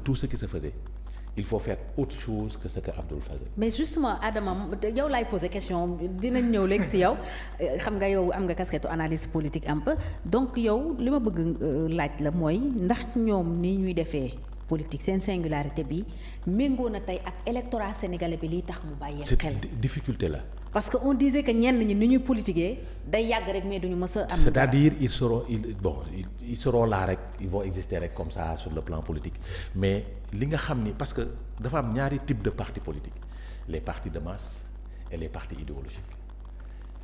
tout ce qui se faisait il faut faire autre chose que ce que Abdoul faisait. mais justement Adama yow laay poser question dinañ ñëw léegi si yow xam nga yow am nga casquette analyse politique un peu donc yow li ma bëgg laaj la mooy ndax ñoom ni ñuy defee politique seen singularité bi méngoo na tey ak électorat sénégalais bi liy tax mu bàyyi xel. difficulté la. parce que on disait que ñenn ñi ni ñuy politiquer day yàgg rek mais duñu mës a am. c'est-à-dire ils seront là rek ils vont exister rek comme ça sur le plan politique mais li nga xam ni parce que dafa am ñaari type de partis politiques les partis de masse et les partis idéologiques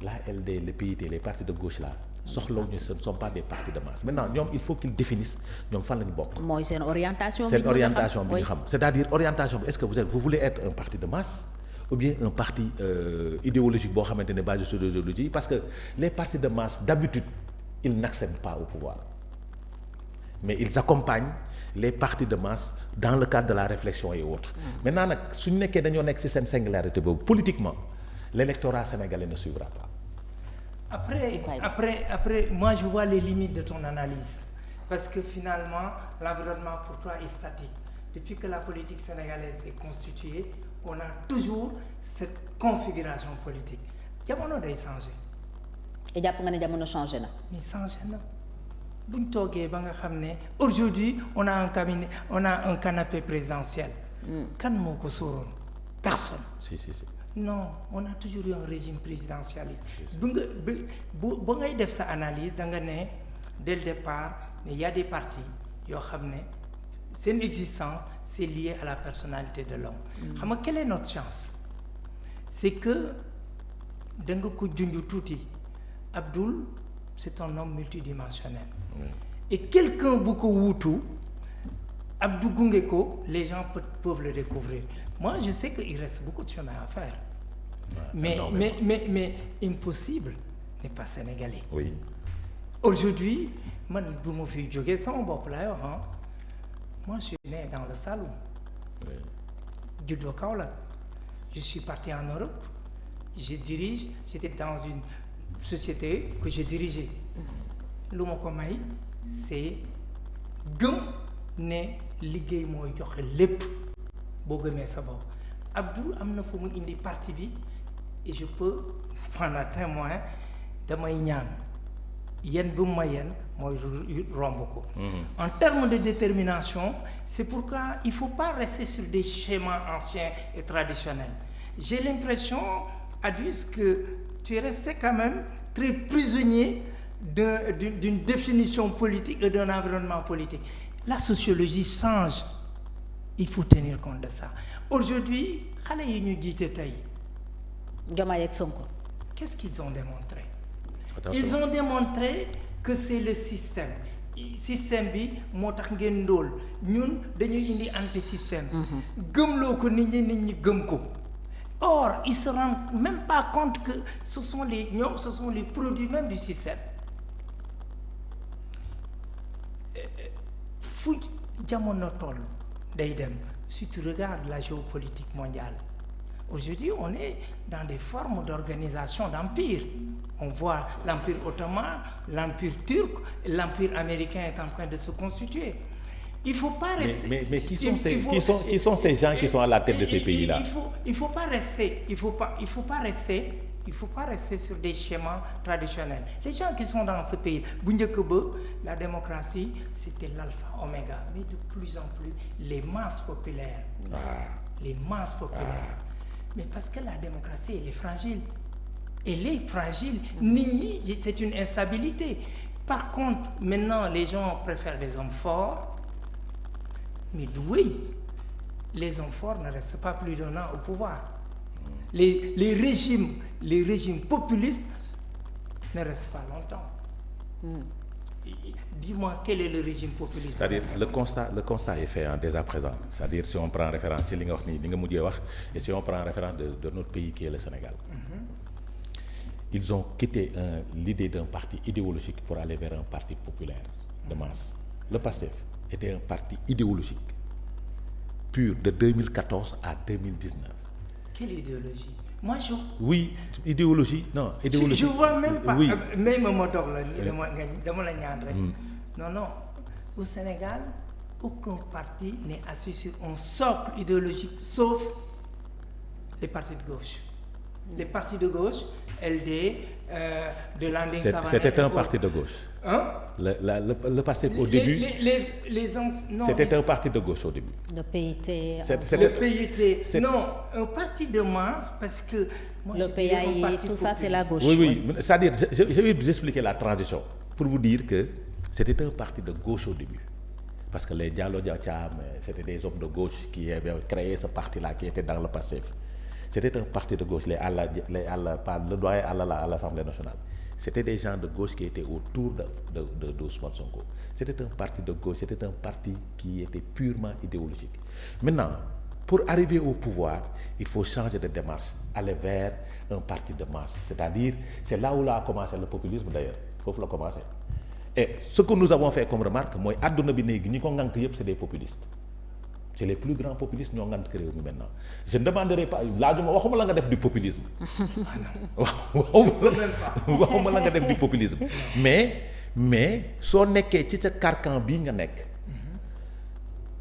l'ALD le PIT les partis de gauche là soxlawuñu ce ne sont pas des partis de masse maintenant ñoom il faut qu'ils définissent ñoom fan la ñu bokk. mooy seen orientation. seen orientation bi ñu xam c'est-à-dire orientation bi est-ce que vous voulez être un parti de masse ou bien un parti idéologique boo xamante ne basé sur des idéologies parce que les partis de masse d'habitude ils n'accèdent pas au pouvoir mais ils accompagnent les partis de masse dans le cadre de la réflexion et autres. Maintenant nag suñu nekkee dañoo nekk ci seen singularité boobu politiquement l'électorat sénégalais ne suivra pas. Après, moi je vois les limites de ton analyse parce que finalement l'environnement pour toi est statique. Depuis que la politique sénégalaise est constituée, on a toujours cette configuration politique. Jamono day changer. et jàpp nga ne jamono changé na. mais changé na buñ toogee ba nga xam ne aujourd'hui on a un canapé présidentiel. kan moo ko sóoroon personne. si. non on a toujours eu un régime présidentialiste. ba ngay def sa analyse da nga ne dès le départ ne y a des partis yoo xam ne seen existence c'est lié à la personnalité de l'homme. xam nga quelle est notre chance c'est que da nga ko junj tuuti Abdoul c'est un homme multidimensionnel. et quelqu'un bu ko wuutu Abdou gunge ko les gens peuvent le découvrir. Moi, je sais qu'il reste beaucoup de chemin à faire. Mais impossible n'est pas sénégalais. Oui. Aujourd'hui, man bu ma fi jógee sama bopp laa yor moi je suis né dans le Saloum. Oui. juddoo Kaolack. Je suis parti en Europe. J'étais dans une société que je dirigeais. lu ma ko may c'est gëm ne liggéey mooy joxe lépp boo gëmee sa bopp. Abdou am na fu mu indi parti bi et je peux prendre témoin damay ñaan yen bu ma yen mooy romb ko. En termes de détermination c'est pourquoi il faut pas rester sur des schémas anciens et traditionnels. J'ai l'impression Adus que tu es resté quand même très prisonnier d'une définition politique et d'un environnement politique. La sociologie change. Il faut tenir compte de ça. Aujourd'hui xale yi ñu jiite tey. Diomaye ak Sonko. Qu'est-ce qu'ils ont démontré? Attention. Ils ont démontré que c'est le système bi moo tax ngeen ndóol ñun dañuy indi anti-système. gëmloo ko nit ñi gëm ko. Or ils se rendent même pas compte que ce sont les produits même du système. fu jamono toll day dem si tu regardes la géopolitique mondiale aujourd'hui on est dans des formes d'organisation d'empire. On voit l'empire ottoman, l'empire turc, l'empire américain est en train de se constituer. Il faut pas rester. Mais qui sont ces gens qui sont à la tête de ces pays-là? Il faut pas rester sur des schémas traditionnels. Les gens qui sont dans ce pays, bu njëkk ba la démocratie c'était l'alpha oméga, mais de plus en plus les masses populaires. Les masses populaires. Mais parce que la démocratie elle est fragile. Nit ñi c'est une instabilité. Par contre maintenant les gens préfèrent des hommes forts. Mais oui, les hommes forts ne restent pas plus d'un an au pouvoir. Les régimes populistes ne restent pas longtemps. Dis-moi quel est le régime populiste? C'est-à-dire le constat est fait déjà présent. C'est-à-dire si on prend référence ci li nga wax nii li nga mujjee wax et si on prend référence de notre pays qui est le Sénégal. Ils ont quitté l'idée d'un parti idéologique pour aller vers un parti populaire de masse. Le PASTEF était un parti idéologique pur de 2014 à 2019. Quelle idéologie? Moi je. Oui, idéologie. Je vois même pas. Oui. Même ma dox la dama la ñaan rek. Non, au Sénégal aucun parti n'est assis sur un socle idéologique sauf les partis de gauche. Les partis de gauche, LD, de Landing Savané. C'était un parti de gauche. Hein? Le PASTEF au début. Non, c'était un parti de gauche au début. Le PIT. Le PIT. Non, un parti de masse parce que. Moi, le PAI, tout ça, c'est la gauche. Oui. C'est-à-dire, je vais vous expliquer la transition pour vous dire que c'était un parti de gauche au début. Parce que les Diallo Diacham, c'était des hommes de gauche qui avaient créé ce parti-là, qui était dans le PASTEF. C'était un parti de gauche, le doyen à l'Assemblée nationale. C'était des gens de gauche qui étaient autour d'Ousmane Sonko. C'était un parti de gauche, c'était un parti qui était purement idéologique. Maintenant, pour arriver au pouvoir, il faut changer de démarche, aller vers un parti de masse. C'est-à-dire, c'est là où a commencé le populisme d'ailleurs. Il faut le commencer. Et ce que nous avons fait comme remarque, moi, c'est des populistes. C'est les plus grands populistes ñoo ngant réew mi maintenant. Je ne demanderai pas waxuma la nga def du populisme. waxuma la nga def du populisme. mais soo nekkee ci sa carcan bii nga nekk.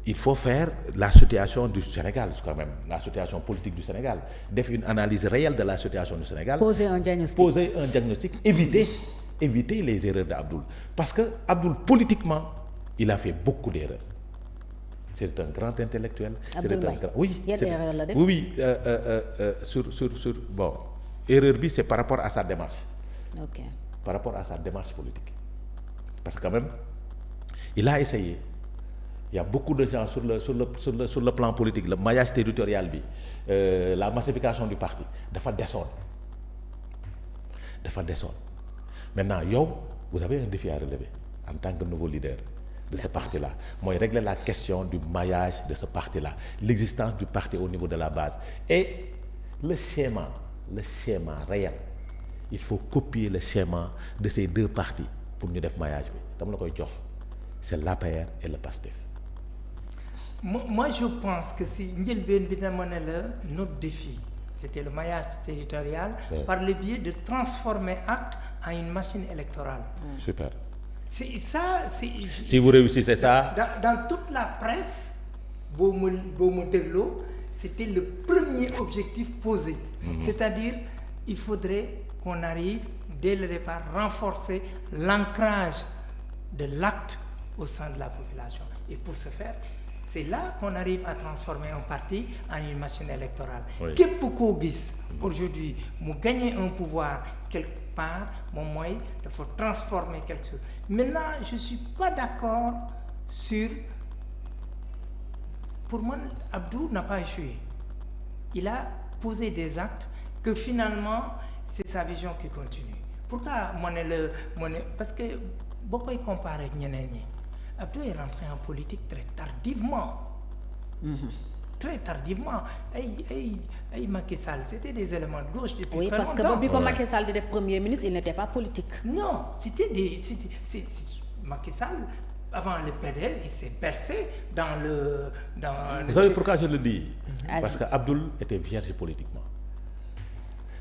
Il faut faire la situation du Sénégal quand même, la situation politique du Sénégal, def une analyse réelle de la situation du Sénégal. Poser un diagnostic. Éviter les erreurs d'Abdoul. Parce que Abdoul, politiquement, il a fait beaucoup d'erreurs. C'est un grand intellectuel. Oui. Bon, erreur bi, c'est par rapport à sa démarche. Ok. Par rapport à sa démarche politique. Parce que quand même, il a essayé. Il y a beaucoup de gens sur le plan politique, le maillage territorial, la massification du parti, dafa descendre. Maintenant, vous avez un défi à relever en tant que nouveau leader de ce parti-là. Moi, régler la question du maillage de ce parti-là, l'existence du parti au niveau de la base. Et le schéma réel, il faut copier le schéma de ces deux partis pour nous faire maillage. C'est l'APR et le PASTEF. Moi, je pense que si notre défi, c'était le maillage territorial par le biais de transformer Acte en une machine électorale. Super. C'est ça, si vous réussissez ça. Dans toute la presse, c'était le premier objectif posé. C'est-à-dire, il faudrait qu'on arrive, dès le départ, renforcer l'ancrage de l'acte au sein de la population. Et pour ce faire, c'est là qu'on arrive à transformer un parti en une machine électorale. Qu'est-ce que aujourd'hui, pour gagner un pouvoir quelque part, il faut transformer quelque chose. Maintenant, je ne suis pas d'accord sur... Pour moi, Abdou n'a pas échoué. Il a posé des actes que finalement, c'est sa vision qui continue. Pourquoi parce que beaucoup comparent avec Nyenenye. Abdou est rentré en politique très tardivement. Très tardivement. Macky Sall, c'était des éléments de gauche depuis très longtemps. Oui, parce que quand Macky Sall était Premier ministre, il n'était pas politique. Non, Macky Sall, avant le PDL, il s'est percé dans le... Vous savez pourquoi je le dis? Parce qu'Abdoul était vierge politiquement.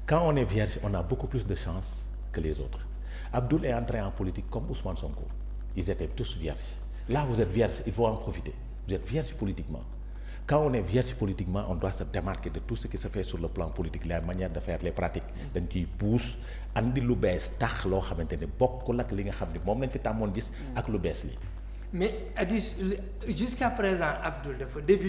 Quand on est vierge, on a beaucoup plus de chances que les autres. Abdoul est entré en politique comme Ousmane Sonko. Ils étaient tous vierges. Là, vous êtes vierge, il faut en profiter. Vous êtes vierge politiquement. Quand on est vierge politiquement, on doit se démarquer de tout ce qui se fait sur le plan politique, la manière de faire, les pratiques. dañ ciy pousse andi lu bees tax loo xamante ne bokkul ak li nga xam ne moom lañ fi tàmmoon gis ak lu bees li. Mais jusqu'à présent, Abdoul dafa début